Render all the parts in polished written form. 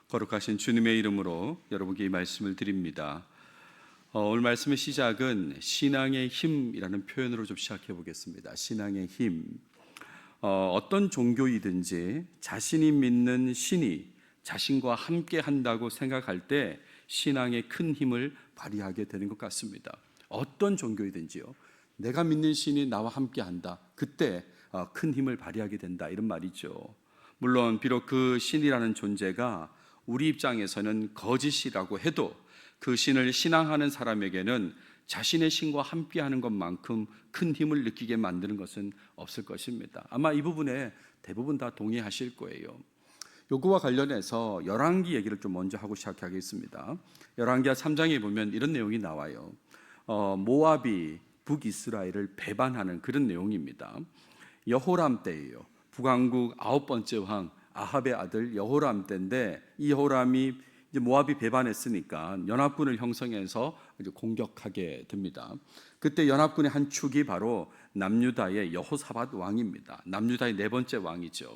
거룩하신 주님의 이름으로 여러분께 이 말씀을 드립니다. 오늘 말씀의 시작은 신앙의 힘이라는 표현으로 좀 시작해 보겠습니다. 신앙의 힘. 어떤 종교이든지 자신이 믿는 신이 자신과 함께 한다고 생각할 때 신앙의 큰 힘을 발휘하게 되는 것 같습니다. 어떤 종교이든지요. 내가 믿는 신이 나와 함께 한다. 그때 큰 힘을 발휘하게 된다. 이런 말이죠. 물론 비록 그 신이라는 존재가 우리 입장에서는 거짓이라고 해도 그 신을 신앙하는 사람에게는 자신의 신과 함께하는 것만큼 큰 힘을 느끼게 만드는 것은 없을 것입니다. 아마 이 부분에 대부분 다 동의하실 거예요. 요거와 관련해서 열왕기 얘기를 좀 먼저 하고 시작하겠습니다. 열왕기하 3장에 보면 이런 내용이 나와요. 모압이 북이스라엘을 배반하는 그런 내용입니다. 여호람 때예요. 북왕국 9번째 왕 아합의 아들 여호람 때인데, 이 여호람이 이제 모압이 배반했으니까 연합군을 형성해서 이제 공격하게 됩니다. 그때 연합군의 한 축이 바로 남유다의 여호사밧 왕입니다. 남유다의 네 번째 왕이죠.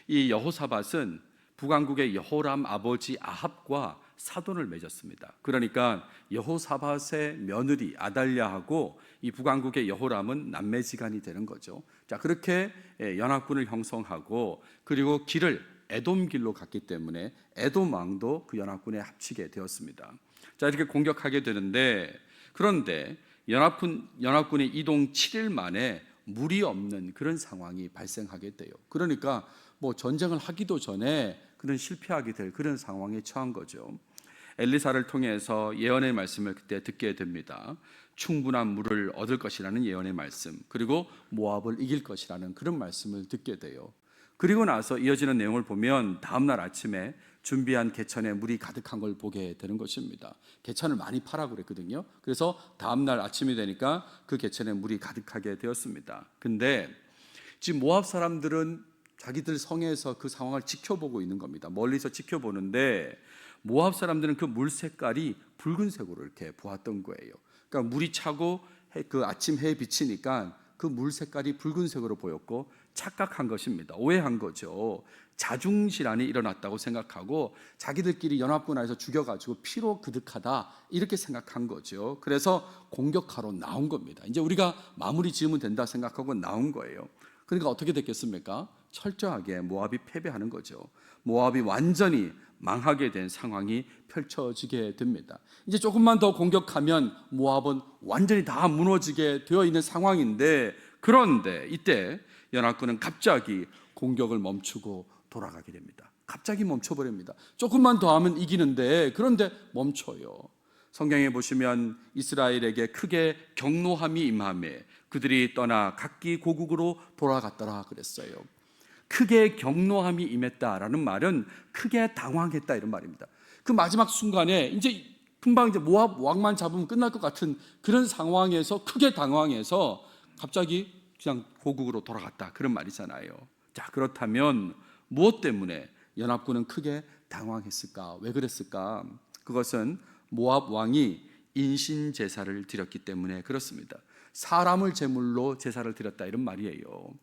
이 여호사밧은 북왕국의 여호람 아버지 아합과 사돈을 맺었습니다. 그러니까 여호사밧의 며느리 아달랴하고 이 북왕국의 여호람은 남매지간이 되는 거죠. 자, 그렇게 연합군을 형성하고 그리고 길을 에돔 길로 갔기 때문에 에돔 왕도 그 연합군에 합치게 되었습니다. 자, 이렇게 공격하게 되는데, 그런데 연합군이 이동 7일 만에 물이 없는 그런 상황이 발생하게 돼요. 그러니까 뭐 전쟁을 하기도 전에 그런 실패하게 될 그런 상황에 처한 거죠. 엘리사를 통해서 예언의 말씀을 그때 듣게 됩니다. 충분한 물을 얻을 것이라는 예언의 말씀, 그리고 모압을 이길 것이라는 그런 말씀을 듣게 돼요. 그리고 나서 이어지는 내용을 보면 다음날 아침에 준비한 개천에 물이 가득한 걸 보게 되는 것입니다. 개천을 많이 파라고 그랬거든요. 그래서 다음날 아침이 되니까 그 개천에 물이 가득하게 되었습니다. 근데 지금 모압 사람들은 자기들 성에서 그 상황을 지켜보고 있는 겁니다. 멀리서 지켜보는데 모압 사람들은 그 물 색깔이 붉은색으로 이렇게 보았던 거예요. 그러니까 물이 차고 그 아침 해에 비치니까 그 물 색깔이 붉은색으로 보였고 착각한 것입니다. 오해한 거죠. 자중질환이 일어났다고 생각하고 자기들끼리 연합군 안에서 죽여가지고 피로 그득하다 이렇게 생각한 거죠. 그래서 공격하러 나온 겁니다. 이제 우리가 마무리 지으면 된다 생각하고 나온 거예요. 그러니까 어떻게 됐겠습니까? 철저하게 모압이 패배하는 거죠. 모압이 완전히 망하게 된 상황이 펼쳐지게 됩니다. 이제 조금만 더 공격하면 모압은 완전히 다 무너지게 되어 있는 상황인데, 그런데 이때 연합군은 갑자기 공격을 멈추고 돌아가게 됩니다. 갑자기 멈춰버립니다. 조금만 더 하면 이기는데, 그런데 멈춰요. 성경에 보시면 이스라엘에게 크게 경노함이 임하매 그들이 떠나 각기 고국으로 돌아갔더라 그랬어요. 크게 경노함이 임했다라는 말은 크게 당황했다 이런 말입니다. 그 마지막 순간에 이제 금방 이제 모압 왕만 잡으면 끝날 것 같은 그런 상황에서 크게 당황해서 갑자기 그냥 고국으로 돌아갔다 그런 말이잖아요. 자, 그렇다면 무엇 때문에 연합군은 크게 당황했을까? 왜 그랬을까? 그것은 모압 왕이 인신 제사를 드렸기 때문에 그렇습니다. 사람을 제물로 제사를 드렸다 이런 말이에요.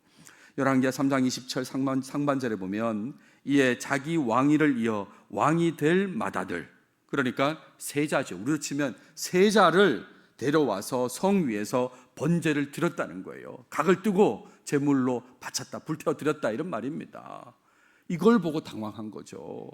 열왕기하 3장 20절 상반절에 보면 이에 자기 왕위를 이어 왕이 될 맏아들, 그러니까 세자죠. 우리로 치면 세자를 데려와서 성 위에서 번제를 드렸다는 거예요. 각을 뜨고 제물로 바쳤다, 불태워 드렸다 이런 말입니다. 이걸 보고 당황한 거죠.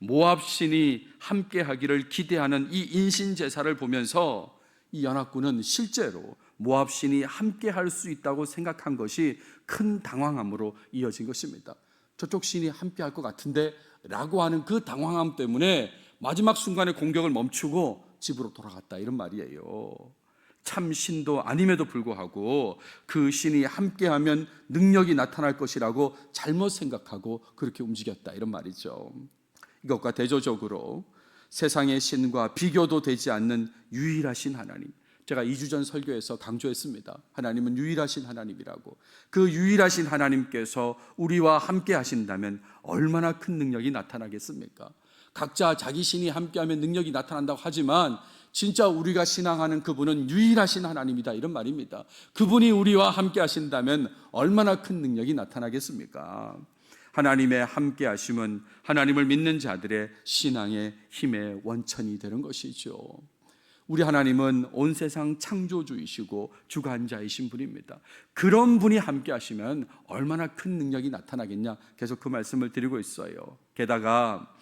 모압 신이 함께 하기를 기대하는 이 인신 제사를 보면서 이 연합군은 실제로 모압 신이 함께 할 수 있다고 생각한 것이 큰 당황함으로 이어진 것입니다. 저쪽 신이 함께 할 것 같은데 라고 하는 그 당황함 때문에 마지막 순간에 공격을 멈추고 집으로 돌아갔다 이런 말이에요. 참 신도 아님에도 불구하고 그 신이 함께하면 능력이 나타날 것이라고 잘못 생각하고 그렇게 움직였다 이런 말이죠. 이것과 대조적으로 세상의 신과 비교도 되지 않는 유일하신 하나님, 제가 2주 전 설교에서 강조했습니다. 하나님은 유일하신 하나님이라고. 그 유일하신 하나님께서 우리와 함께 하신다면 얼마나 큰 능력이 나타나겠습니까? 각자 자기 신이 함께하면 능력이 나타난다고 하지만 진짜 우리가 신앙하는 그분은 유일하신 하나님이다 이런 말입니다. 그분이 우리와 함께 하신다면 얼마나 큰 능력이 나타나겠습니까? 하나님의 함께 하심은 하나님을 믿는 자들의 신앙의 힘의 원천이 되는 것이죠. 우리 하나님은 온 세상 창조주이시고 주관자이신 분입니다. 그런 분이 함께 하시면 얼마나 큰 능력이 나타나겠냐, 계속 그 말씀을 드리고 있어요. 게다가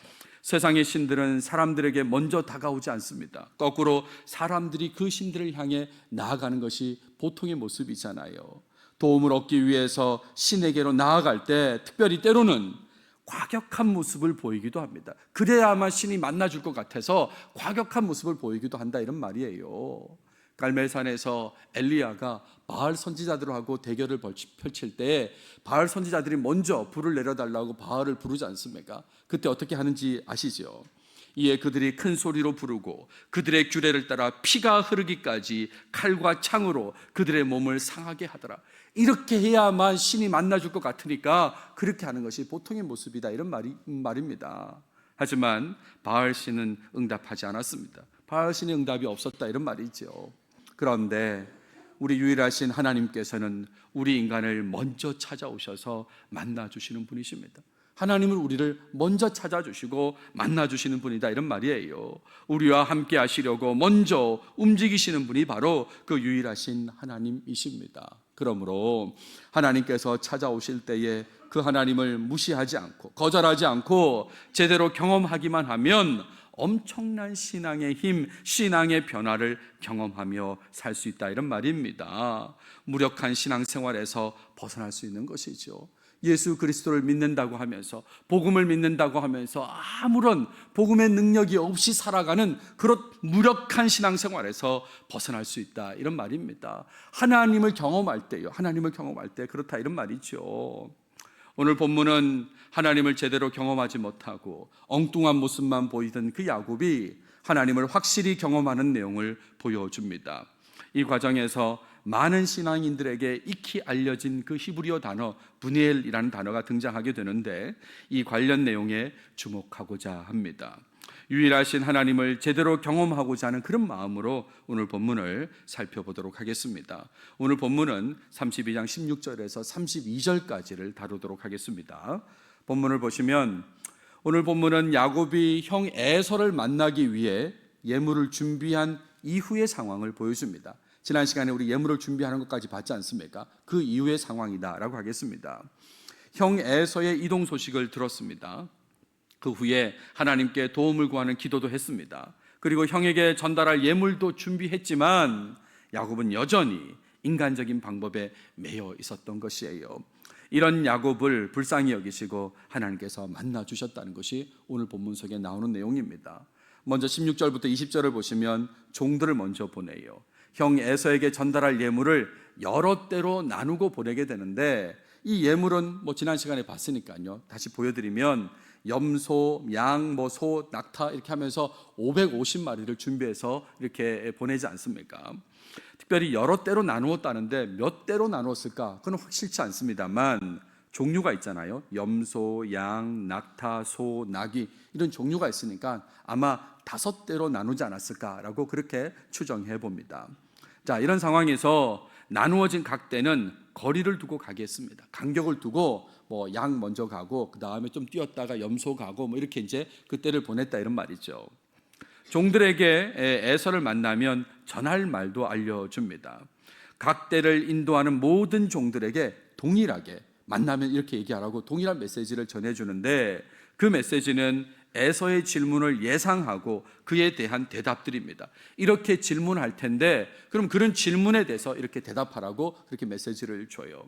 세상의 신들은 사람들에게 먼저 다가오지 않습니다. 거꾸로 사람들이 그 신들을 향해 나아가는 것이 보통의 모습이잖아요. 도움을 얻기 위해서 신에게로 나아갈 때 특별히 때로는 과격한 모습을 보이기도 합니다. 그래야만 신이 만나줄 것 같아서 과격한 모습을 보이기도 한다, 이런 말이에요. 갈멜산에서 엘리야가 바알 선지자들하고 대결을 펼칠 때 바알 선지자들이 먼저 불을 내려달라고 바알을 부르지 않습니까? 그때 어떻게 하는지 아시죠? 이에 그들이 큰 소리로 부르고 그들의 규례를 따라 피가 흐르기까지 칼과 창으로 그들의 몸을 상하게 하더라. 이렇게 해야만 신이 만나줄 것 같으니까 그렇게 하는 것이 보통의 모습이다, 이런 말입니다. 하지만 바알 신은 응답하지 않았습니다. 바알 신의 응답이 없었다, 이런 말이죠. 그런데 우리 유일하신 하나님께서는 우리 인간을 먼저 찾아오셔서 만나주시는 분이십니다. 하나님은 우리를 먼저 찾아주시고 만나주시는 분이다, 이런 말이에요. 우리와 함께 하시려고 먼저 움직이시는 분이 바로 그 유일하신 하나님이십니다. 그러므로 하나님께서 찾아오실 때에 그 하나님을 무시하지 않고 거절하지 않고 제대로 경험하기만 하면 엄청난 신앙의 힘, 신앙의 변화를 경험하며 살 수 있다, 이런 말입니다. 무력한 신앙생활에서 벗어날 수 있는 것이죠. 예수 그리스도를 믿는다고 하면서, 복음을 믿는다고 하면서 아무런 복음의 능력이 없이 살아가는 그런 무력한 신앙생활에서 벗어날 수 있다, 이런 말입니다. 하나님을 경험할 때요, 하나님을 경험할 때 그렇다, 이런 말이죠. 오늘 본문은 하나님을 제대로 경험하지 못하고 엉뚱한 모습만 보이던 그 야곱이 하나님을 확실히 경험하는 내용을 보여줍니다. 이 과정에서 많은 신앙인들에게 익히 알려진 그 히브리어 단어 브니엘이라는 단어가 등장하게 되는데 이 관련 내용에 주목하고자 합니다. 유일하신 하나님을 제대로 경험하고자 하는 그런 마음으로 오늘 본문을 살펴보도록 하겠습니다. 오늘 본문은 32장 16절에서 32절까지를 다루도록 하겠습니다. 본문을 보시면 오늘 본문은 야곱이 형 에서를 만나기 위해 예물을 준비한 이후의 상황을 보여줍니다. 지난 시간에 우리 예물을 준비하는 것까지 봤지 않습니까? 그 이후의 상황이다라고 하겠습니다. 형 에서의 이동 소식을 들었습니다. 그 후에 하나님께 도움을 구하는 기도도 했습니다. 그리고 형에게 전달할 예물도 준비했지만 야곱은 여전히 인간적인 방법에 매여 있었던 것이에요. 이런 야곱을 불쌍히 여기시고 하나님께서 만나주셨다는 것이 오늘 본문 속에 나오는 내용입니다. 먼저 16절부터 20절을 보시면 종들을 먼저 보내요. 형 에서에게 전달할 예물을 여러 때로 나누고 보내게 되는데 이 예물은 지난 시간에 봤으니까요, 다시 보여드리면 염소, 양, 소, 낙타 이렇게 하면서 550마리를 준비해서 이렇게 보내지 않습니까? 특별히 여러 때로 나누었다는데 몇 때로 나누었을까? 그건 확실치 않습니다만 종류가 있잖아요. 염소, 양, 낙타, 소, 나귀 이런 종류가 있으니까 아마 5대로 나누지 않았을까라고 그렇게 추정해 봅니다. 자, 이런 상황에서 나누어진 각 대는 거리를 두고 가겠습니다. 간격을 두고 양 먼저 가고 그 다음에 좀 뛰었다가 염소 가고 이렇게 이제 그 때를 보냈다, 이런 말이죠. 종들에게 에서를 만나면 전할 말도 알려줍니다. 각 대를 인도하는 모든 종들에게 동일하게 만나면 이렇게 얘기하라고 동일한 메시지를 전해주는데 그 메시지는 에서의 질문을 예상하고 그에 대한 대답들입니다. 이렇게 질문할 텐데 그럼 그런 질문에 대해서 이렇게 대답하라고 그렇게 메시지를 줘요.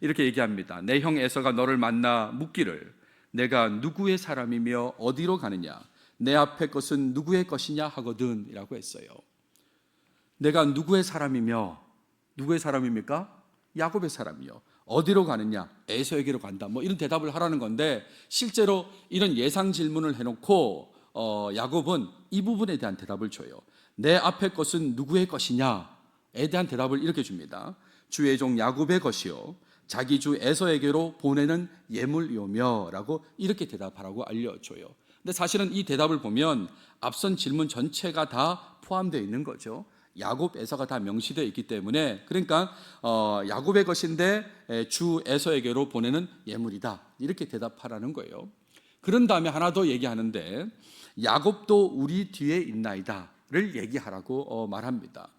이렇게 얘기합니다. 내 형 에서가 너를 만나 묻기를 내가 누구의 사람이며 어디로 가느냐, 내 앞에 것은 누구의 것이냐 하거든 이라고 했어요. 내가 누구의 사람이며, 누구의 사람입니까? 야곱의 사람이요. 어디로 가느냐? 에서에게로 간다. 이런 대답을 하라는 건데 실제로 이런 예상 질문을 해놓고 야곱은 이 부분에 대한 대답을 줘요. 내 앞에 것은 누구의 것이냐에 대한 대답을 이렇게 줍니다. 주의 종 야곱의 것이요 자기 주 에서에게로 보내는 예물이오며 라고 이렇게 대답하라고 알려줘요. 근데 사실은 이 대답을 보면 앞선 질문 전체가 다 포함되어 있는 거죠. 야곱, 에서가 다 명시되어 있기 때문에 그러니까 야곱의 것인데 주 에서에게로 보내는 예물이다, 이렇게 대답하라는 거예요. 그런 다음에 하나 더 얘기하는데 야곱도 우리 뒤에 있나이다를 얘기하라고 말합니다.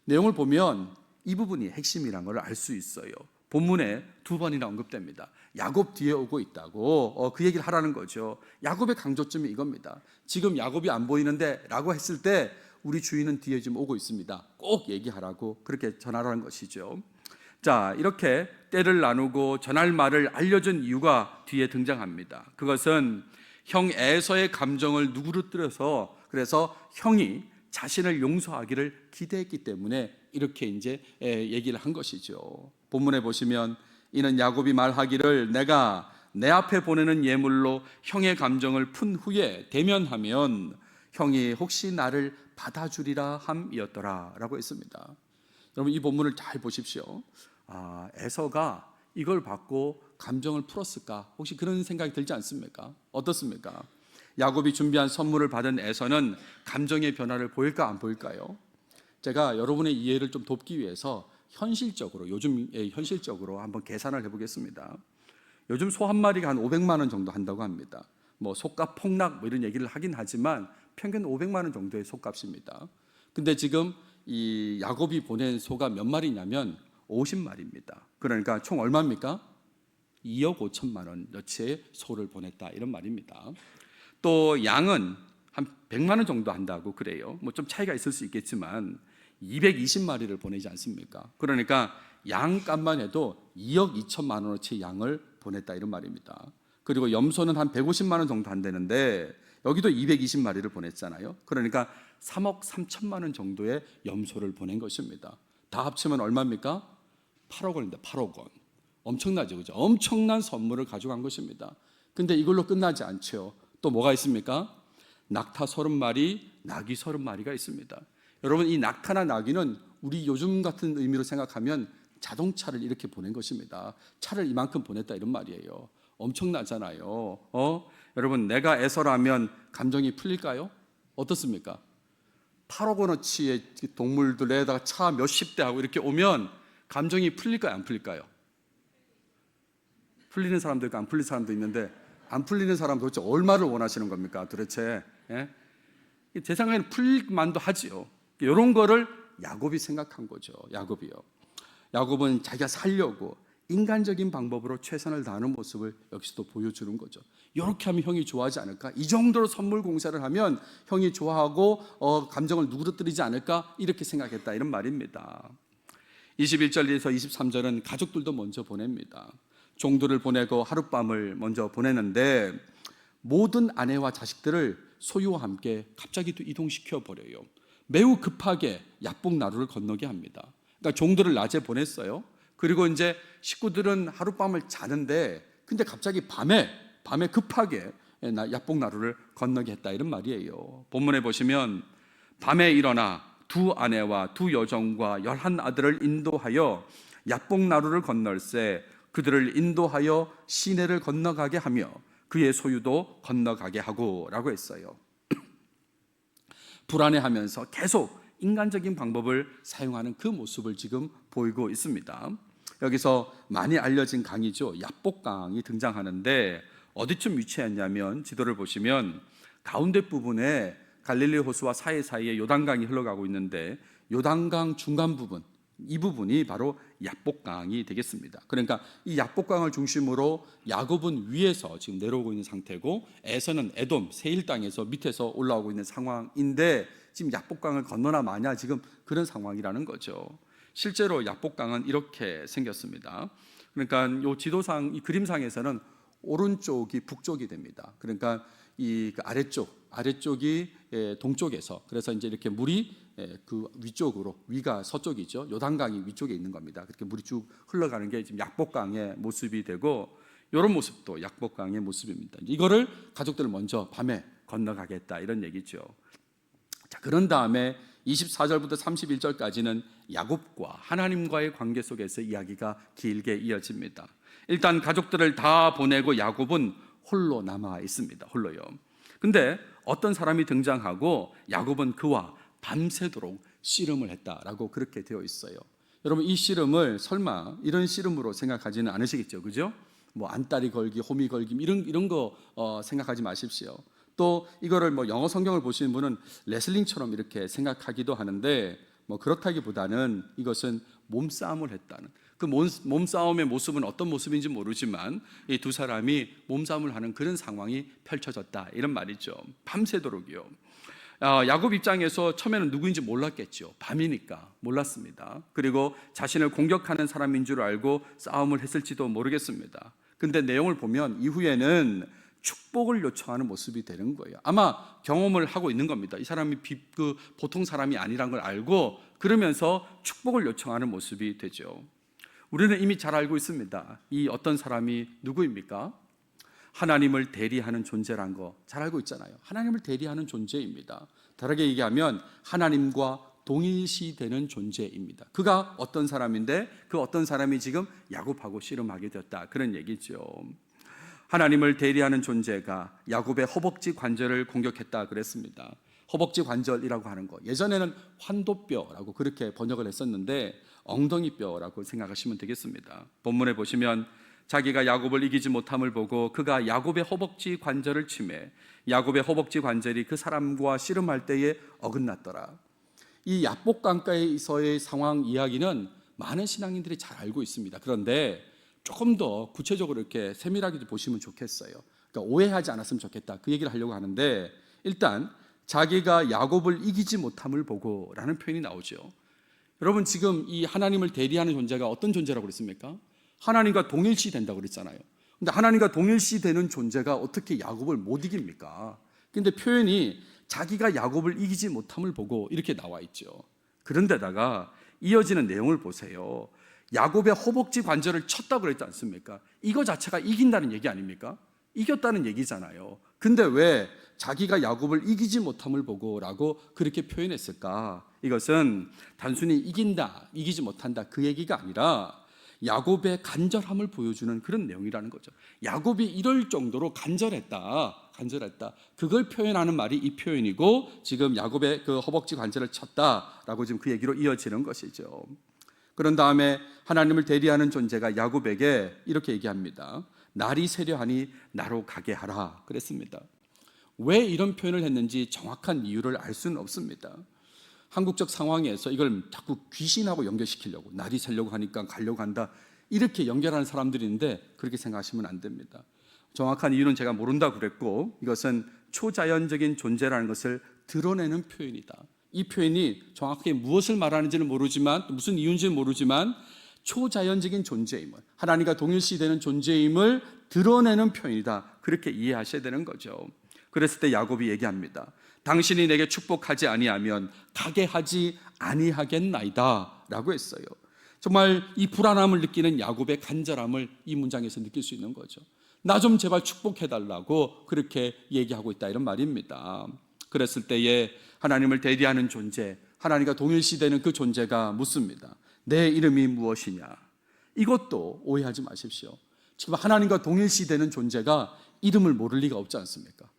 내용을 보면 이 부분이 핵심이란 걸 알 수 있어요. 본문에 두 번이나 언급됩니다. 야곱 뒤에 오고 있다고 그 얘기를 하라는 거죠. 야곱의 강조점이 이겁니다. 지금 야곱이 안 보이는데 라고 했을 때 우리 주인은 뒤에 지금 오고 있습니다. 꼭 얘기하라고 그렇게 전하라는 것이죠. 자, 이렇게 때를 나누고 전할 말을 알려준 이유가 뒤에 등장합니다. 그것은 형 에서의 감정을 누그러뜨려서 그래서 형이 자신을 용서하기를 기대했기 때문에 이렇게 이제 얘기를 한 것이죠. 본문에 보시면 이는 야곱이 말하기를 내가 내 앞에 보내는 예물로 형의 감정을 푼 후에 대면하면 형이 혹시 나를 받아주리라 함이었더라 라고 했습니다. 여러분 이 본문을 잘 보십시오. 에서가 이걸 받고 감정을 풀었을까? 혹시 그런 생각이 들지 않습니까? 어떻습니까? 야곱이 준비한 선물을 받은 에서는 감정의 변화를 보일까 안 보일까요? 제가 여러분의 이해를 좀 돕기 위해서 요즘 현실적으로 한번 계산을 해보겠습니다. 요즘 소 한 마리가 한 500만 원 정도 한다고 합니다. 뭐 소값 폭락 뭐 이런 얘기를 하긴 하지만 평균 500만 원 정도의 소값입니다. 근데 지금 이 야곱이 보낸 소가 몇 마리냐면 50마리입니다. 그러니까 총 얼마입니까? 2억 5천만 원어치의 소를 보냈다 이런 말입니다. 또 양은 한 100만 원 정도 한다고 그래요. 뭐 좀 차이가 있을 수 있겠지만 220마리를 보내지 않습니까? 그러니까 양값만 해도 2억 2천만 원어치 양을 보냈다 이런 말입니다. 그리고 염소는 한 150만 원 정도 한다는데 여기도 220마리를 보냈잖아요. 그러니까 3억 3천만 원 정도의 염소를 보낸 것입니다. 다 합치면 얼마입니까? 8억 원인데 8억 원. 엄청나죠, 그죠? 엄청난 선물을 가져간 것입니다. 근데 이걸로 끝나지 않죠. 또 뭐가 있습니까? 낙타 30마리, 낙이 30마리가 있습니다. 여러분 이 낙타나 낙이는 우리 요즘 같은 의미로 생각하면 자동차를 이렇게 보낸 것입니다. 차를 이만큼 보냈다 이런 말이에요. 엄청나잖아요. 여러분 내가 에서라면 감정이 풀릴까요? 어떻습니까? 8억 원어치의 동물들에다가 차 몇십 대 하고 이렇게 오면 감정이 풀릴까요? 안 풀릴까요? 풀리는 사람도 있고 안 풀리는 사람도 있는데 안 풀리는 사람 도대체 얼마를 원하시는 겁니까? 도대체 제 생각에는 풀릴 만도 하지요. 이런 거를 야곱이 생각한 거죠. 야곱은 자기가 살려고 인간적인 방법으로 최선을 다하는 모습을 여기서도 보여주는 거죠. 이렇게 하면 형이 좋아하지 않을까? 이 정도로 선물 공세를 하면 형이 좋아하고 감정을 누그러뜨리지 않을까? 이렇게 생각했다 이런 말입니다. 21절에서 23절은 가족들도 먼저 보냅니다. 종들을 보내고 하룻밤을 먼저 보내는데 모든 아내와 자식들을 소유와 함께 갑자기 또 이동시켜 버려요. 매우 급하게 야복 나루를 건너게 합니다. 그러니까 종들을 낮에 보냈어요. 그리고 이제 식구들은 하룻밤을 자는데 근데 갑자기 밤에 급하게 야복 나루를 건너게 했다 이런 말이에요. 본문에 보시면 밤에 일어나 두 아내와 두 여종과 11 아들을 인도하여 야복 나루를 건널세 그들을 인도하여 시내를 건너가게 하며 그의 소유도 건너가게 하고 라고 했어요. 불안해하면서 계속 인간적인 방법을 사용하는 그 모습을 지금 보이고 있습니다. 여기서 많이 알려진 강이죠. 야복강이 등장하는데 어디쯤 위치했냐면 지도를 보시면 가운데 부분에 갈릴리 호수와 사이사이에 요단강이 흘러가고 있는데 요단강 중간 부분 이 부분이 바로 야복강이 되겠습니다. 그러니까 이 야복강을 중심으로 야곱은 위에서 지금 내려오고 있는 상태고 에서는 에돔 세일 땅에서 밑에서 올라오고 있는 상황인데 지금 야복강을 건너나 마냐 지금 그런 상황이라는 거죠. 실제로 야복강은 이렇게 생겼습니다. 그러니까 이 지도상 이 그림상에서는 오른쪽이 북쪽이 됩니다. 그러니까 이 아래쪽이 동쪽에서 그래서 이제 이렇게 물이 그 위쪽으로 위가 서쪽이죠. 요단강이 위쪽에 있는 겁니다. 그렇게 물이 쭉 흘러가는 게 지금 야복강의 모습이 되고 이런 모습도 야복강의 모습입니다. 이거를 가족들 먼저 밤에 건너가겠다 이런 얘기죠. 자, 그런 다음에 24절부터 31절까지는 야곱과 하나님과의 관계 속에서 이야기가 길게 이어집니다. 일단 가족들을 다 보내고 야곱은 홀로 남아 있습니다. 홀로요. 근데 어떤 사람이 등장하고 야곱은 그와 밤새도록 씨름을 했다라고 그렇게 되어 있어요. 여러분 이 씨름을 설마 이런 씨름으로 생각하지는 않으시겠죠, 그죠? 뭐 안다리 걸기, 호미 걸기 이런 거 생각하지 마십시오. 또 이거를 뭐 영어 성경을 보시는 분은 레슬링처럼 이렇게 생각하기도 하는데 뭐 그렇다기보다는 이것은 몸싸움을 했다는 그 몸싸움의 모습은 어떤 모습인지 모르지만 이 두 사람이 몸싸움을 하는 그런 상황이 펼쳐졌다 이런 말이죠. 밤새도록이요. 야곱 입장에서 처음에는 누구인지 몰랐겠죠. 밤이니까 몰랐습니다. 그리고 자신을 공격하는 사람인 줄 알고 싸움을 했을지도 모르겠습니다. 근데 내용을 보면 이후에는 축복을 요청하는 모습이 되는 거예요. 아마 경험을 하고 있는 겁니다. 이 사람이 보통 사람이 아니란 걸 알고 그러면서 축복을 요청하는 모습이 되죠. 우리는 이미 잘 알고 있습니다. 이 어떤 사람이 누구입니까? 하나님을 대리하는 존재란 거 잘 알고 있잖아요. 하나님을 대리하는 존재입니다. 다르게 얘기하면 하나님과 동일시되는 존재입니다. 그가 어떤 사람인데 그 어떤 사람이 지금 야곱하고 씨름하게 되었다 그런 얘기죠. 하나님을 대리하는 존재가 야곱의 허벅지 관절을 공격했다 그랬습니다. 허벅지 관절이라고 하는 거 예전에는 환도뼈라고 그렇게 번역을 했었는데 엉덩이뼈라고 생각하시면 되겠습니다. 본문에 보시면 자기가 야곱을 이기지 못함을 보고 그가 야곱의 허벅지 관절을 치매 야곱의 허벅지 관절이 그 사람과 씨름할 때에 어긋났더라. 이 야복강가에서의 상황 이야기는 많은 신앙인들이 잘 알고 있습니다. 그런데 조금 더 구체적으로 이렇게 세밀하게 보시면 좋겠어요. 그러니까 오해하지 않았으면 좋겠다 그 얘기를 하려고 하는데 일단 자기가 야곱을 이기지 못함을 보고 라는 표현이 나오죠. 여러분 지금 이 하나님을 대리하는 존재가 어떤 존재라고 그랬습니까? 하나님과 동일시 된다고 그랬잖아요. 근데 하나님과 동일시 되는 존재가 어떻게 야곱을 못 이깁니까? 근데 표현이 자기가 야곱을 이기지 못함을 보고 이렇게 나와 있죠. 그런데다가 이어지는 내용을 보세요. 야곱의 허벅지 관절을 쳤다고 그랬지 않습니까? 이거 자체가 이긴다는 얘기 아닙니까? 이겼다는 얘기잖아요. 근데 왜 자기가 야곱을 이기지 못함을 보고 라고 그렇게 표현했을까? 이것은 단순히 이긴다, 이기지 못한다 그 얘기가 아니라 야곱의 간절함을 보여주는 그런 내용이라는 거죠. 야곱이 이럴 정도로 간절했다. 그걸 표현하는 말이 이 표현이고 지금 야곱의 그 허벅지 관절을 쳤다라고 지금 그 얘기로 이어지는 것이죠. 그런 다음에 하나님을 대리하는 존재가 야곱에게 이렇게 얘기합니다. 날이 새려하니 나로 가게 하라 그랬습니다. 왜 이런 표현을 했는지 정확한 이유를 알 수는 없습니다. 한국적 상황에서 이걸 자꾸 귀신하고 연결시키려고 날이 새려고 하니까 가려고 한다 이렇게 연결하는 사람들이 있는데 그렇게 생각하시면 안 됩니다. 정확한 이유는 제가 모른다고 그랬고 이것은 초자연적인 존재라는 것을 드러내는 표현이다. 이 표현이 정확하게 무엇을 말하는지는 모르지만 무슨 이유인지는 모르지만 초자연적인 존재임을 하나님과 동일시되는 존재임을 드러내는 표현이다. 그렇게 이해하셔야 되는 거죠. 그랬을 때 야곱이 얘기합니다. 당신이 내게 축복하지 아니하면 가게 하지 아니하겠나이다 라고 했어요. 정말 이 불안함을 느끼는 야곱의 간절함을 이 문장에서 느낄 수 있는 거죠. 나 좀 제발 축복해달라고 그렇게 얘기하고 있다 이런 말입니다. 그랬을 때에 하나님을 대리하는 존재, 하나님과 동일시되는 그 존재가 묻습니다. 내 이름이 무엇이냐? 이것도 오해하지 마십시오. 지금 하나님과 동일시되는 존재가 이름을 모를 리가 없지 않습니까?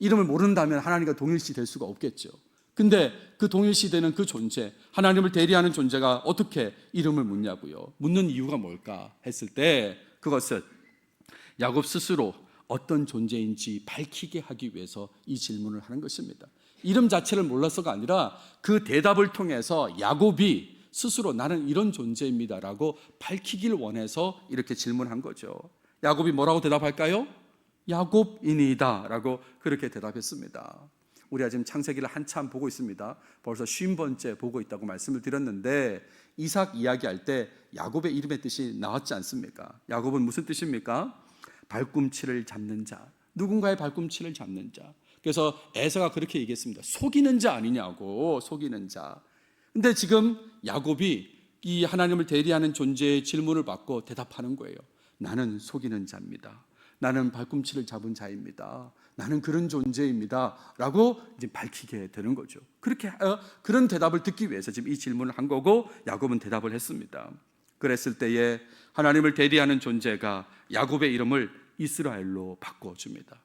이름을 모른다면 하나님과 동일시 될 수가 없겠죠. 근데 그 동일시되는 그 존재, 하나님을 대리하는 존재가 어떻게 이름을 묻냐고요. 묻는 이유가 뭘까 했을 때 그것은 야곱 스스로 어떤 존재인지 밝히게 하기 위해서 이 질문을 하는 것입니다. 이름 자체를 몰라서가 아니라 그 대답을 통해서 야곱이 스스로 나는 이런 존재입니다라고 밝히길 원해서 이렇게 질문한 거죠. 야곱이 뭐라고 대답할까요? 야곱이니이다 라고 그렇게 대답했습니다. 우리가 지금 창세기를 한참 보고 있습니다. 벌써 50번째 보고 있다고 말씀을 드렸는데 이삭 이야기할 때 야곱의 이름의 뜻이 나왔지 않습니까? 야곱은 무슨 뜻입니까? 발꿈치를 잡는 자, 누군가의 발꿈치를 잡는 자. 그래서 에서가 그렇게 얘기했습니다. 속이는 자 아니냐고, 속이는 자. 근데 지금 야곱이 이 하나님을 대리하는 존재의 질문을 받고 대답하는 거예요. 나는 속이는 자입니다. 나는 발꿈치를 잡은 자입니다. 나는 그런 존재입니다. 라고 이제 밝히게 되는 거죠. 그렇게 그런 대답을 듣기 위해서 지금 이 질문을 한 거고 야곱은 대답을 했습니다. 그랬을 때에 하나님을 대리하는 존재가 야곱의 이름을 이스라엘로 바꿔줍니다.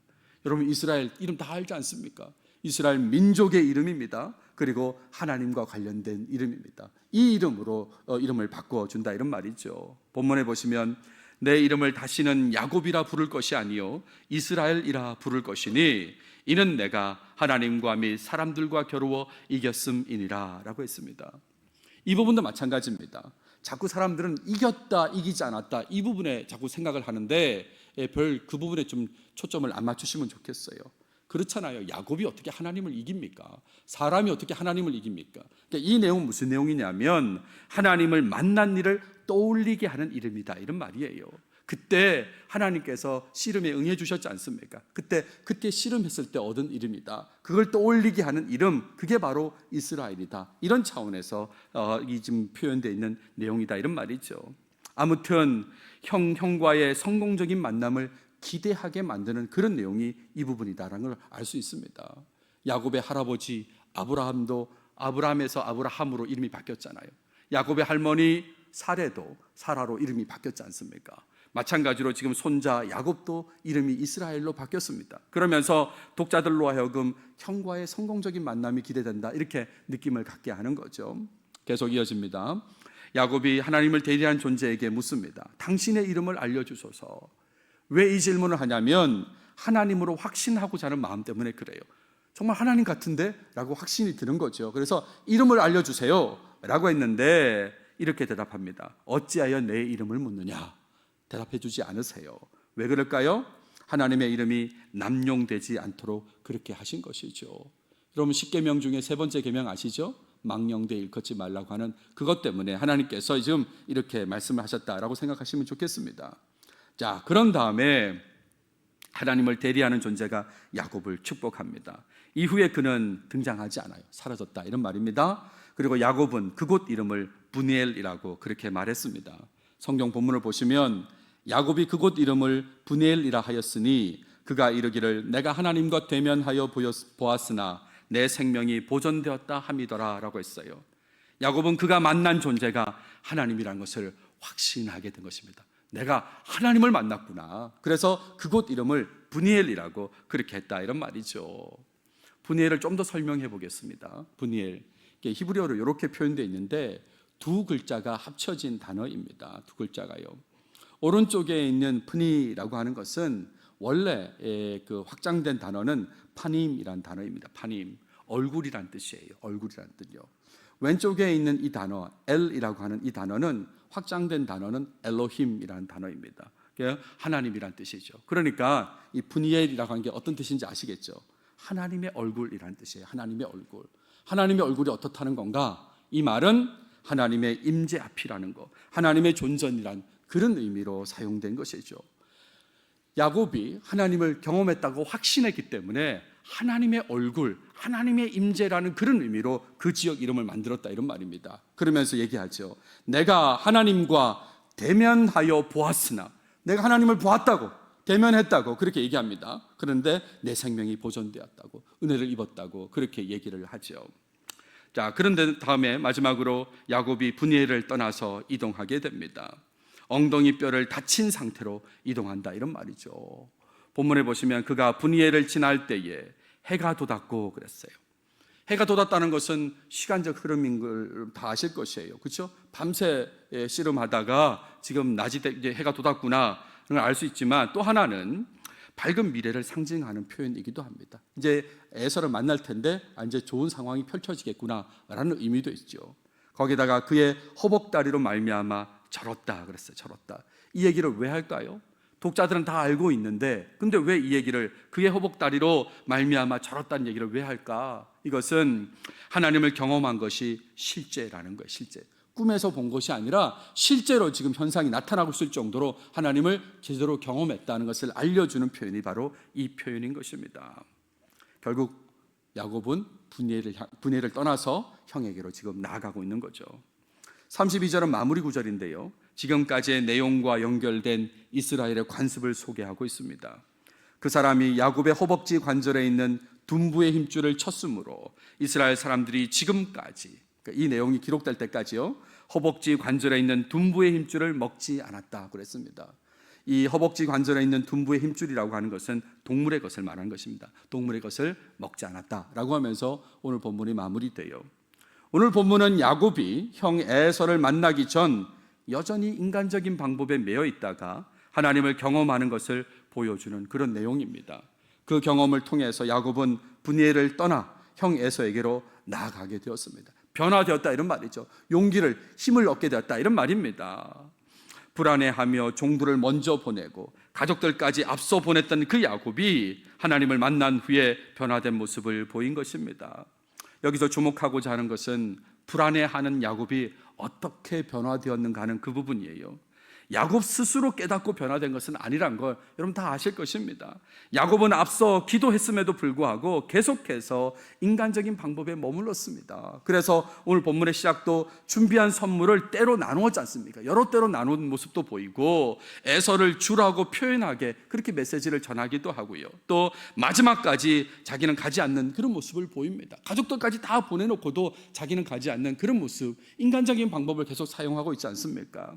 여러분 이스라엘 이름 다 알지 않습니까? 이스라엘 민족의 이름입니다. 그리고 하나님과 관련된 이름입니다. 이 이름으로 이름을 바꿔준다 이런 말이죠. 본문에 보시면 내 이름을 다시는 야곱이라 부를 것이 아니요 이스라엘이라 부를 것이니 이는 내가 하나님과 및 사람들과 겨루어 이겼음이니라 라고 했습니다. 이 부분도 마찬가지입니다. 자꾸 사람들은 이겼다, 이기지 않았다 이 부분에 자꾸 생각을 하는데 별 그 부분에 좀 초점을 안 맞추시면 좋겠어요. 그렇잖아요. 야곱이 어떻게 하나님을 이깁니까? 사람이 어떻게 하나님을 이깁니까? 그러니까 이 내용은 무슨 내용이냐면 하나님을 만난 일을 떠올리게 하는 이름이다 이런 말이에요. 그때 하나님께서 씨름에 응해 주셨지 않습니까? 그때 씨름했을 때 얻은 이름이다. 그걸 떠올리게 하는 이름, 그게 바로 이스라엘이다. 이런 차원에서 이 지금 표현되어 있는 내용이다 이런 말이죠. 아무튼 형과의 성공적인 만남을 기대하게 만드는 그런 내용이 이 부분이다라는 걸 알 수 있습니다. 야곱의 할아버지 아브라함도 아브라함에서 아브라함으로 이름이 바뀌었잖아요. 야곱의 할머니 사레도 사라로 이름이 바뀌었지 않습니까? 마찬가지로 지금 손자 야곱도 이름이 이스라엘로 바뀌었습니다. 그러면서 독자들로 하여금 형과의 성공적인 만남이 기대된다 이렇게 느낌을 갖게 하는 거죠. 계속 이어집니다. 야곱이 하나님을 대리한 존재에게 묻습니다. 당신의 이름을 알려주소서. 왜 이 질문을 하냐면 하나님으로 확신하고자 하는 마음 때문에 그래요. 정말 하나님 같은데? 라고 확신이 드는 거죠. 그래서 이름을 알려주세요 라고 했는데 이렇게 대답합니다. 어찌하여 내 이름을 묻느냐? 대답해 주지 않으세요. 왜 그럴까요? 하나님의 이름이 남용되지 않도록 그렇게 하신 것이죠. 여러분 10계명 중에 세 번째 계명 아시죠? 망령되 일컫지 말라고 하는 그것 때문에 하나님께서 지금 이렇게 말씀을 하셨다라고 생각하시면 좋겠습니다. 자, 그런 다음에 하나님을 대리하는 존재가 야곱을 축복합니다. 이후에 그는 등장하지 않아요. 사라졌다 이런 말입니다. 그리고 야곱은 그곳 이름을 브니엘이라고 그렇게 말했습니다. 성경 본문을 보시면 야곱이 그곳 이름을 브니엘이라 하였으니 그가 이르기를 내가 하나님과 대면하여 보았으나 내 생명이 보존되었다 함이더라 라고 했어요. 야곱은 그가 만난 존재가 하나님이라는 것을 확신하게 된 것입니다. 내가 하나님을 만났구나. 그래서 그곳 이름을 브니엘이라고 그렇게 했다 이런 말이죠. 브니엘을 좀 더 설명해 보겠습니다. 브니엘, 히브리어로 이렇게 표현되어 있는데 두 글자가 합쳐진 단어입니다. 두 글자가요. 오른쪽에 있는 프니라고 하는 것은 원래 그 확장된 단어는 파님이란 단어입니다. 파님, 얼굴이란 뜻이에요. 얼굴이란 뜻이요. 왼쪽에 있는 이 단어 엘이라고 하는 이 단어는 확장된 단어는 엘로힘이라는 단어입니다. 하나님이란 뜻이죠. 그러니까 이 브니엘이라고 하는 게 어떤 뜻인지 아시겠죠? 하나님의 얼굴이라는 뜻이에요. 하나님의 얼굴. 하나님의 얼굴이 어떻다는 건가? 이 말은 하나님의 임재 앞이라는 거, 하나님의 존전이란 그런 의미로 사용된 것이죠. 야곱이 하나님을 경험했다고 확신했기 때문에 하나님의 얼굴, 하나님의 임재라는 그런 의미로 그 지역 이름을 만들었다 이런 말입니다. 그러면서 얘기하죠. 내가 하나님과 대면하여 보았으나, 내가 하나님을 보았다고, 대면했다고 그렇게 얘기합니다. 그런데 내 생명이 보존되었다고, 은혜를 입었다고 그렇게 얘기를 하죠. 자, 그런데 다음에 마지막으로 야곱이 브니엘을 떠나서 이동하게 됩니다. 엉덩이 뼈를 다친 상태로 이동한다 이런 말이죠. 본문에 보시면 그가 브니엘을 지날 때에 해가 돋았고 그랬어요. 해가 돋았다는 것은 시간적 흐름인 걸 다 아실 것이에요. 그렇죠? 밤새 씨름하다가 지금 낮이 이제 해가 돋았구나 알 수 있지만 또 하나는 밝은 미래를 상징하는 표현이기도 합니다. 이제 에서를 만날 텐데 이제 좋은 상황이 펼쳐지겠구나라는 의미도 있죠. 거기다가 그의 허벅다리로 말미암아 절었다 그랬어요. 절었다. 이 얘기를 왜 할까요? 독자들은 다 알고 있는데 근데 왜 이 얘기를 그의 허벅다리로 말미암아 절었다는 얘기를 왜 할까? 이것은 하나님을 경험한 것이 실제라는 거예요. 실제. 꿈에서 본 것이 아니라 실제로 지금 현상이 나타나고 있을 정도로 하나님을 제대로 경험했다는 것을 알려주는 표현이 바로 이 표현인 것입니다. 결국 야곱은 브니엘을 떠나서 형에게로 지금 나아가고 있는 거죠. 32절은 마무리 구절인데요. 지금까지의 내용과 연결된 이스라엘의 관습을 소개하고 있습니다. 그 사람이 야곱의 허벅지 관절에 있는 둔부의 힘줄을 쳤으므로 이스라엘 사람들이 지금까지, 그러니까 이 내용이 기록될 때까지요, 허벅지 관절에 있는 둔부의 힘줄을 먹지 않았다 그랬습니다. 이 허벅지 관절에 있는 둔부의 힘줄이라고 하는 것은 동물의 것을 말하는 것입니다. 동물의 것을 먹지 않았다라고 하면서 오늘 본문이 마무리돼요. 오늘 본문은 야곱이 형 에서를 만나기 전 여전히 인간적인 방법에 매여 있다가 하나님을 경험하는 것을 보여주는 그런 내용입니다. 그 경험을 통해서 야곱은 분이엘을 떠나 형 에서에게로 나아가게 되었습니다. 변화되었다 이런 말이죠. 용기를, 힘을 얻게 되었다 이런 말입니다. 불안해하며 종들을 먼저 보내고 가족들까지 앞서 보냈던 그 야곱이 하나님을 만난 후에 변화된 모습을 보인 것입니다. 여기서 주목하고자 하는 것은 불안해하는 야곱이 어떻게 변화되었는가 하는 그 부분이에요. 야곱 스스로 깨닫고 변화된 것은 아니란 걸 여러분 다 아실 것입니다. 야곱은 앞서 기도했음에도 불구하고 계속해서 인간적인 방법에 머물렀습니다. 그래서 오늘 본문의 시작도 준비한 선물을 때로 나누었지 않습니까? 여러 때로 나눈 모습도 보이고 에서를 주라고 표현하게 그렇게 메시지를 전하기도 하고요. 또 마지막까지 자기는 가지 않는 그런 모습을 보입니다. 가족들까지 다 보내놓고도 자기는 가지 않는 그런 모습, 인간적인 방법을 계속 사용하고 있지 않습니까?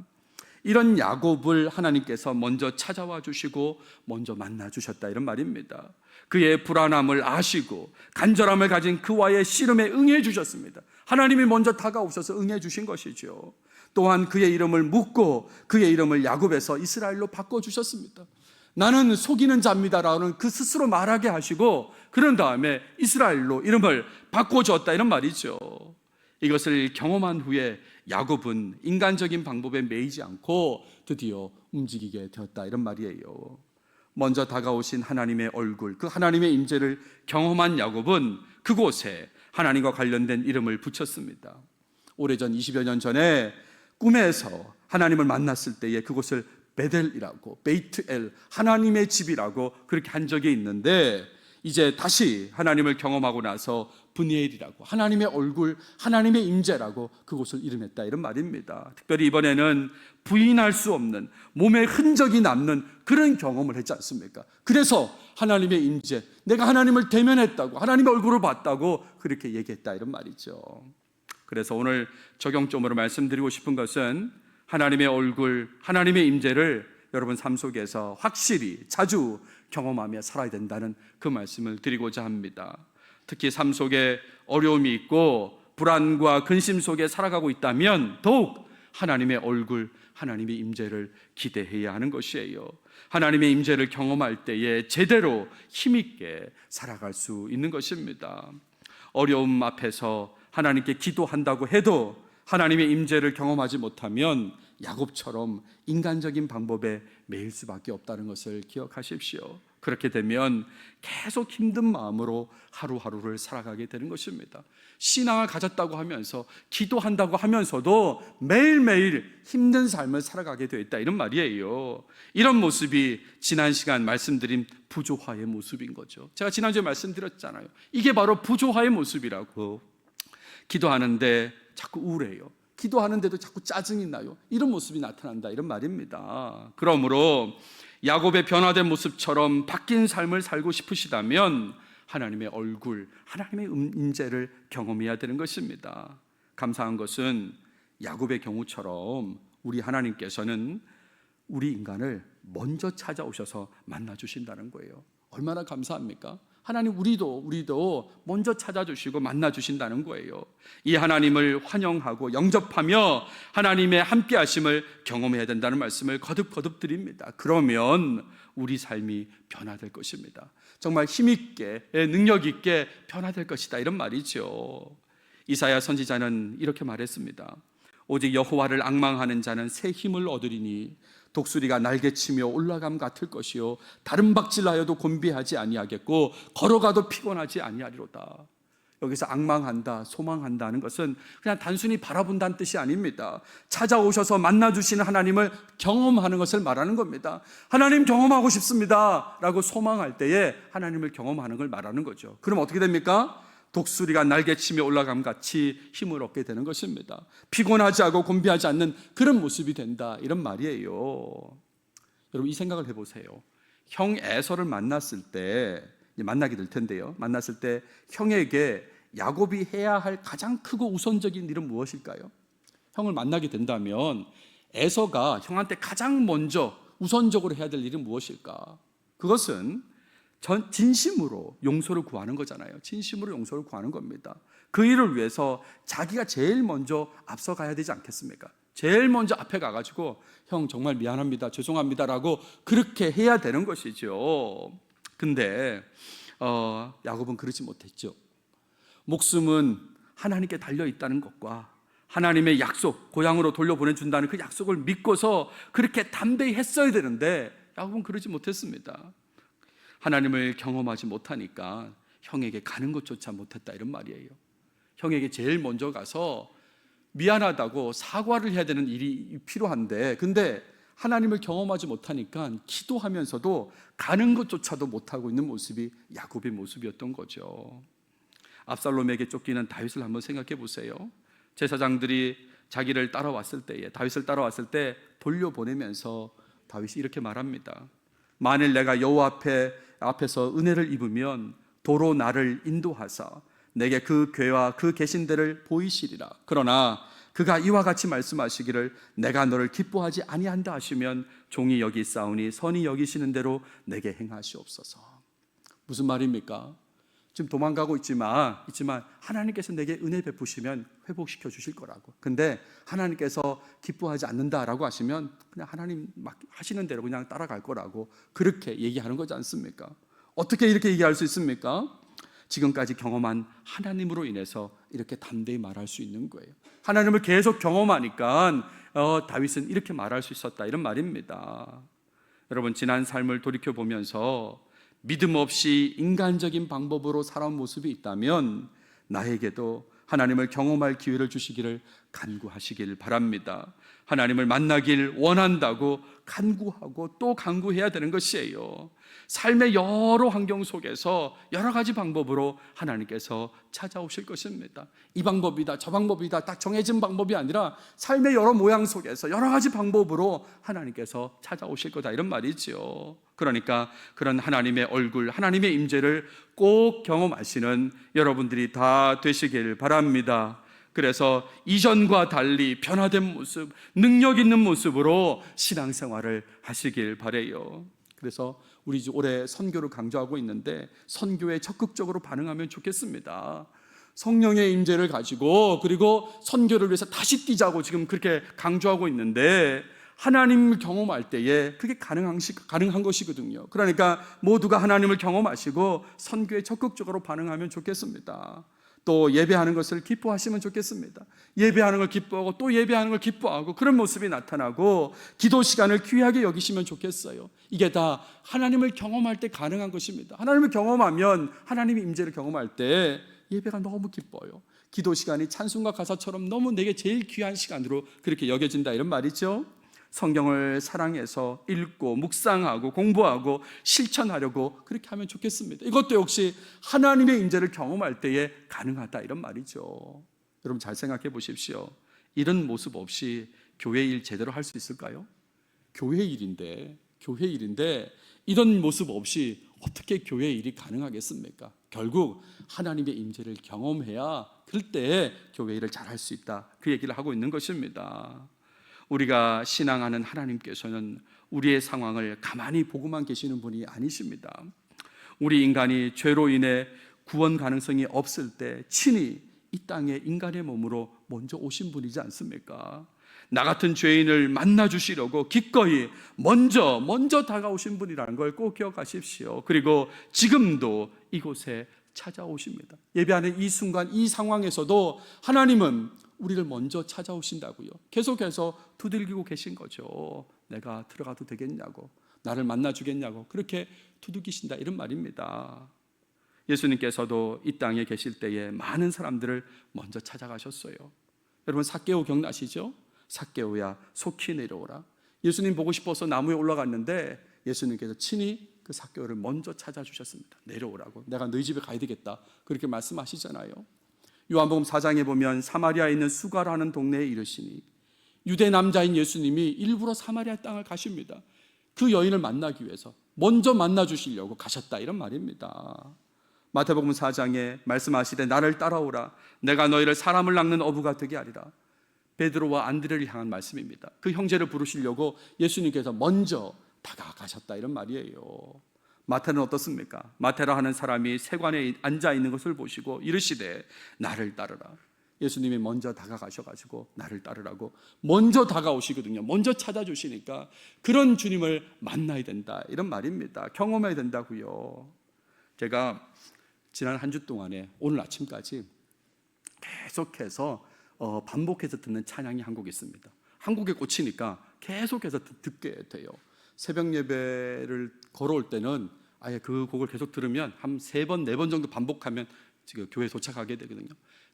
이런 야곱을 하나님께서 먼저 찾아와 주시고 먼저 만나 주셨다 이런 말입니다. 그의 불안함을 아시고 간절함을 가진 그와의 씨름에 응해 주셨습니다. 하나님이 먼저 다가오셔서 응해 주신 것이죠. 또한 그의 이름을 묻고 그의 이름을 야곱에서 이스라엘로 바꿔주셨습니다. 나는 속이는 자입니다라는 그 스스로 말하게 하시고 그런 다음에 이스라엘로 이름을 바꿔주었다 이런 말이죠. 이것을 경험한 후에 야곱은 인간적인 방법에 매이지 않고 드디어 움직이게 되었다 이런 말이에요. 먼저 다가오신 하나님의 얼굴, 그 하나님의 임재를 경험한 야곱은 그곳에 하나님과 관련된 이름을 붙였습니다. 오래전 20여 년 전에 꿈에서 하나님을 만났을 때에 그곳을 베델이라고, 베이트엘, 하나님의 집이라고 그렇게 한 적이 있는데 이제 다시 하나님을 경험하고 나서 분이엘이라고, 하나님의 얼굴, 하나님의 임재라고 그곳을 이름했다 이런 말입니다. 특별히 이번에는 부인할 수 없는 몸에 흔적이 남는 그런 경험을 했지 않습니까? 그래서 하나님의 임재, 내가 하나님을 대면했다고, 하나님의 얼굴을 봤다고 그렇게 얘기했다 이런 말이죠. 그래서 오늘 적용점으로 말씀드리고 싶은 것은 하나님의 얼굴, 하나님의 임재를 여러분 삶 속에서 확실히 자주 경험하며 살아야 된다는 그 말씀을 드리고자 합니다. 특히 삶 속에 어려움이 있고 불안과 근심 속에 살아가고 있다면 더욱 하나님의 얼굴, 하나님의 임재를 기대해야 하는 것이에요. 하나님의 임재를 경험할 때에 제대로 힘있게 살아갈 수 있는 것입니다. 어려움 앞에서 하나님께 기도한다고 해도 하나님의 임재를 경험하지 못하면 야곱처럼 인간적인 방법에 매일 수밖에 없다는 것을 기억하십시오. 그렇게 되면 계속 힘든 마음으로 하루하루를 살아가게 되는 것입니다. 신앙을 가졌다고 하면서 기도한다고 하면서도 매일매일 힘든 삶을 살아가게 되어 있다 이런 말이에요. 이런 모습이 지난 시간 말씀드린 부조화의 모습인 거죠. 제가 지난주에 말씀드렸잖아요. 이게 바로 부조화의 모습이라고. 기도하는데 자꾸 우울해요. 기도하는데도 자꾸 짜증이 나요. 이런 모습이 나타난다 이런 말입니다. 그러므로 야곱의 변화된 모습처럼 바뀐 삶을 살고 싶으시다면 하나님의 얼굴, 하나님의 임재를 경험해야 되는 것입니다. 감사한 것은 야곱의 경우처럼 우리 하나님께서는 우리 인간을 먼저 찾아오셔서 만나주신다는 거예요. 얼마나 감사합니까? 하나님 우리도 먼저 찾아주시고 만나주신다는 거예요. 이 하나님을 환영하고 영접하며 하나님의 함께하심을 경험해야 된다는 말씀을 거듭거듭 드립니다. 그러면 우리 삶이 변화될 것입니다. 정말 힘있게 능력있게 변화될 것이다 이런 말이죠. 이사야 선지자는 이렇게 말했습니다. 오직 여호와를 앙망하는 자는 새 힘을 얻으리니 독수리가 날개치며 올라감 같을 것이요 다른 박질하여도 곤비하지 아니하겠고 걸어가도 피곤하지 아니하리로다. 여기서 앙망한다, 소망한다는 것은 그냥 단순히 바라본다는 뜻이 아닙니다. 찾아오셔서 만나주시는 하나님을 경험하는 것을 말하는 겁니다. 하나님 경험하고 싶습니다 라고 소망할 때에 하나님을 경험하는 걸 말하는 거죠. 그럼 어떻게 됩니까? 독수리가 날개치며 올라감 같이 힘을 얻게 되는 것입니다. 피곤하지 않고 곤비하지 않는 그런 모습이 된다 이런 말이에요. 여러분 이 생각을 해보세요. 형 에서를 만났을 때 만나게 될 텐데요. 만났을 때 형에게 야곱이 해야 할 가장 크고 우선적인 일은 무엇일까요? 형을 만나게 된다면 에서가 형한테 가장 먼저 우선적으로 해야 될 일은 무엇일까? 그것은 진심으로 용서를 구하는 거잖아요. 진심으로 용서를 구하는 겁니다. 그 일을 위해서 자기가 제일 먼저 앞서가야 되지 않겠습니까? 제일 먼저 앞에 가가지고 형 정말 미안합니다, 죄송합니다라고 그렇게 해야 되는 것이죠. 근데 야곱은 그러지 못했죠. 목숨은 하나님께 달려있다는 것과 하나님의 약속, 고향으로 돌려보내준다는 그 약속을 믿고서 그렇게 담대히 했어야 되는데 야곱은 그러지 못했습니다. 하나님을 경험하지 못하니까 형에게 가는 것조차 못했다 이런 말이에요. 형에게 제일 먼저 가서 미안하다고 사과를 해야 되는 일이 필요한데, 근데 하나님을 경험하지 못하니까 기도하면서도 가는 것조차도 못하고 있는 모습이 야곱의 모습이었던 거죠. 압살롬에게 쫓기는 다윗을 한번 생각해 보세요. 제사장들이 자기를 따라왔을 때에, 다윗을 따라왔을 때 돌려보내면서 다윗이 이렇게 말합니다. 만일 내가 여호와 앞에서 은혜를 입으면 도로 나를 인도하사 내게 그 궤와 그 계신 데를 보이시리라. 그러나 그가 이와 같이 말씀하시기를 내가 너를 기뻐하지 아니한다 하시면 종이 여기 있사오니 선히 여기시는 대로 내게 행하시옵소서. 무슨 말입니까? 지금 도망가고 있지만 하나님께서 내게 은혜 베푸시면 회복시켜 주실 거라고. 근데 하나님께서 기뻐하지 않는다라고 하시면 그냥 하나님 막 하시는 대로 그냥 따라갈 거라고 그렇게 얘기하는 거지 않습니까? 어떻게 이렇게 얘기할 수 있습니까? 지금까지 경험한 하나님으로 인해서 이렇게 담대히 말할 수 있는 거예요. 하나님을 계속 경험하니까 다윗은 이렇게 말할 수 있었다 이런 말입니다. 여러분, 지난 삶을 돌이켜보면서 믿음 없이 인간적인 방법으로 살아온 모습이 있다면 나에게도 하나님을 경험할 기회를 주시기를 간구하시길 바랍니다. 하나님을 만나길 원한다고 간구하고 또 간구해야 되는 것이에요. 삶의 여러 환경 속에서 여러 가지 방법으로 하나님께서 찾아오실 것입니다. 이 방법이다 저 방법이다 딱 정해진 방법이 아니라 삶의 여러 모양 속에서 여러 가지 방법으로 하나님께서 찾아오실 거다 이런 말이죠. 그러니까 그런 하나님의 얼굴, 하나님의 임재를 꼭 경험하시는 여러분들이 다 되시길 바랍니다. 그래서 이전과 달리 변화된 모습, 능력 있는 모습으로 신앙생활을 하시길 바라요. 그래서 우리 올해 선교를 강조하고 있는데 선교에 적극적으로 반응하면 좋겠습니다. 성령의 임재를 가지고 그리고 선교를 위해서 다시 뛰자고 지금 그렇게 강조하고 있는데 하나님을 경험할 때에 그게 가능한 것이거든요. 그러니까 모두가 하나님을 경험하시고 선교에 적극적으로 반응하면 좋겠습니다. 또 예배하는 것을 기뻐하시면 좋겠습니다. 예배하는 걸 기뻐하고 또 예배하는 걸 기뻐하고 그런 모습이 나타나고 기도 시간을 귀하게 여기시면 좋겠어요. 이게 다 하나님을 경험할 때 가능한 것입니다. 하나님을 경험하면 하나님의 임재를 경험할 때 예배가 너무 기뻐요. 기도 시간이 찬송과 가사처럼 너무 내게 제일 귀한 시간으로 그렇게 여겨진다 이런 말이죠. 성경을 사랑해서 읽고 묵상하고 공부하고 실천하려고 그렇게 하면 좋겠습니다. 이것도 역시 하나님의 임재를 경험할 때에 가능하다 이런 말이죠. 여러분 잘 생각해 보십시오. 이런 모습 없이 교회 일 제대로 할 수 있을까요? 교회 일인데 이런 모습 없이 어떻게 교회 일이 가능하겠습니까? 결국 하나님의 임재를 경험해야 그럴 때 교회 일을 잘할 수 있다 그 얘기를 하고 있는 것입니다. 우리가 신앙하는 하나님께서는 우리의 상황을 가만히 보고만 계시는 분이 아니십니다. 우리 인간이 죄로 인해 구원 가능성이 없을 때 친히 이 땅에 인간의 몸으로 먼저 오신 분이지 않습니까? 나 같은 죄인을 만나주시려고 기꺼이 먼저 다가오신 분이라는 걸 꼭 기억하십시오. 그리고 지금도 이곳에 찾아오십니다. 예배하는 이 순간 이 상황에서도 하나님은 우리를 먼저 찾아오신다고요. 계속해서 두들기고 계신 거죠. 내가 들어가도 되겠냐고, 나를 만나주겠냐고 그렇게 두들기신다 이런 말입니다. 예수님께서도 이 땅에 계실 때에 많은 사람들을 먼저 찾아가셨어요. 여러분 삭개오 기억나시죠? 삭개오야 속히 내려오라. 예수님 보고 싶어서 나무에 올라갔는데 예수님께서 친히 그 삭개오를 먼저 찾아주셨습니다. 내려오라고. 내가 너희 집에 가야 되겠다 그렇게 말씀하시잖아요. 요한복음 4장에 보면 사마리아에 있는 수가라는 동네에 이르시니 유대 남자인 예수님이 일부러 사마리아 땅을 가십니다. 그 여인을 만나기 위해서 먼저 만나주시려고 가셨다 이런 말입니다. 마태복음 4장에 말씀하시되 나를 따라오라 내가 너희를 사람을 낚는 어부가 되게 하리라. 베드로와 안드레를 향한 말씀입니다. 그 형제를 부르시려고 예수님께서 먼저 다가가셨다 이런 말이에요. 마태는 어떻습니까? 마태라 하는 사람이 세관에 앉아 있는 것을 보시고 이르시되 나를 따르라. 예수님이 먼저 다가가셔가지고 나를 따르라고 먼저 다가오시거든요. 먼저 찾아주시니까 그런 주님을 만나야 된다, 이런 말입니다. 경험해야 된다고요. 제가 지난 한 주 동안에 오늘 아침까지 계속해서 반복해서 듣는 찬양이 한 곡 있습니다. 한 곡에 꽂히니까 계속해서 듣게 돼요. 새벽 예배를 걸어올 때는 아예 그 곡을 계속 들으면 한 3번, 4번 정도 반복하면 지금 교회에 도착하게 되거든요.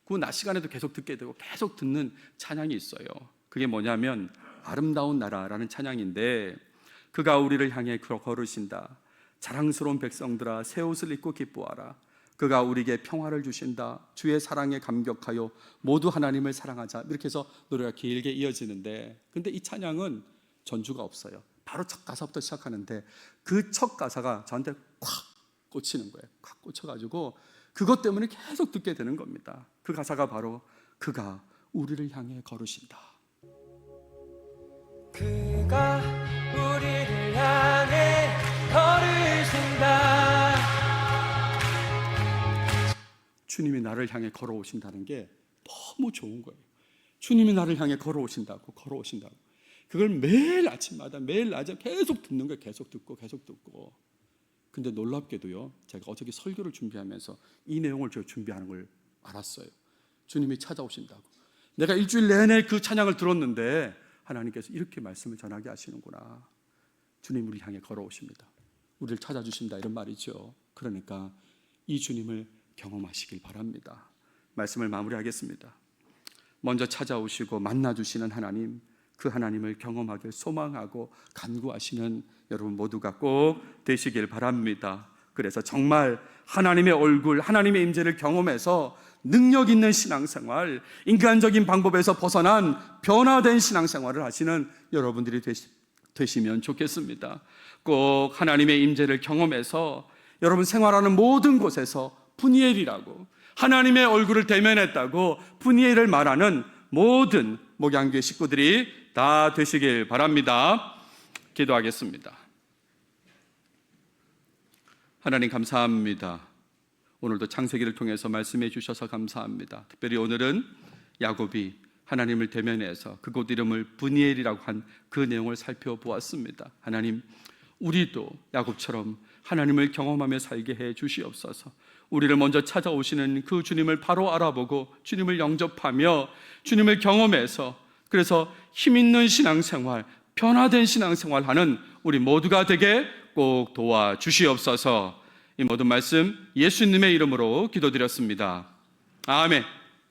그 낮 시간에도 계속 듣게 되고 계속 듣는 찬양이 있어요. 그게 뭐냐면 아름다운 나라라는 찬양인데, 그가 우리를 향해 걸으신다. 자랑스러운 백성들아 새 옷을 입고 기뻐하라. 그가 우리에게 평화를 주신다. 주의 사랑에 감격하여 모두 하나님을 사랑하자. 이렇게 해서 노래가 길게 이어지는데, 근데 이 찬양은 전주가 없어요. 바로 첫 가사부터 시작하는데 그 첫 가사가 저한테 콱 꽂히는 거예요. 콱 꽂혀가지고 그것 때문에 계속 듣게 되는 겁니다. 그 가사가 바로 그가 우리를 향해 걸으신다. 그가 우리를 향해 걸으신다. 주님이 나를 향해 걸어오신다는 게 너무 좋은 거예요. 주님이 나를 향해 걸어오신다고. 그걸 매일 아침마다 매일 낮에 계속 듣는 거예요. 계속 듣고. 근데 놀랍게도요, 제가 어저께 설교를 준비하면서 이 내용을 제가 준비하는 걸 알았어요. 주님이 찾아오신다고. 내가 일주일 내내 그 찬양을 들었는데 하나님께서 이렇게 말씀을 전하게 하시는구나. 주님 우리 향해 걸어오십니다. 우리를 찾아주신다, 이런 말이죠. 그러니까 이 주님을 경험하시길 바랍니다. 말씀을 마무리하겠습니다. 먼저 찾아오시고 만나주시는 하나님, 그 하나님을 경험하길 소망하고 간구하시는 여러분 모두가 꼭 되시길 바랍니다. 그래서 정말 하나님의 얼굴, 하나님의 임재를 경험해서 능력 있는 신앙생활, 인간적인 방법에서 벗어난 변화된 신앙생활을 하시는 여러분들이 되시면 좋겠습니다. 꼭 하나님의 임재를 경험해서 여러분 생활하는 모든 곳에서 푸니엘이라고, 하나님의 얼굴을 대면했다고 푸니엘을 말하는 모든 목양교회 식구들이 다 되시길 바랍니다. 기도하겠습니다. 하나님 감사합니다. 오늘도 창세기를 통해서 말씀해 주셔서 감사합니다. 특별히 오늘은 야곱이 하나님을 대면해서 그곳 이름을 브니엘이라고 한 그 내용을 살펴보았습니다. 하나님, 우리도 야곱처럼 하나님을 경험하며 살게 해 주시옵소서. 우리를 먼저 찾아오시는 그 주님을 바로 알아보고 주님을 영접하며 주님을 경험해서, 그래서 힘있는 신앙생활, 변화된 신앙생활 하는 우리 모두가 되게 꼭 도와주시옵소서. 이 모든 말씀 예수님의 이름으로 기도드렸습니다. 아멘.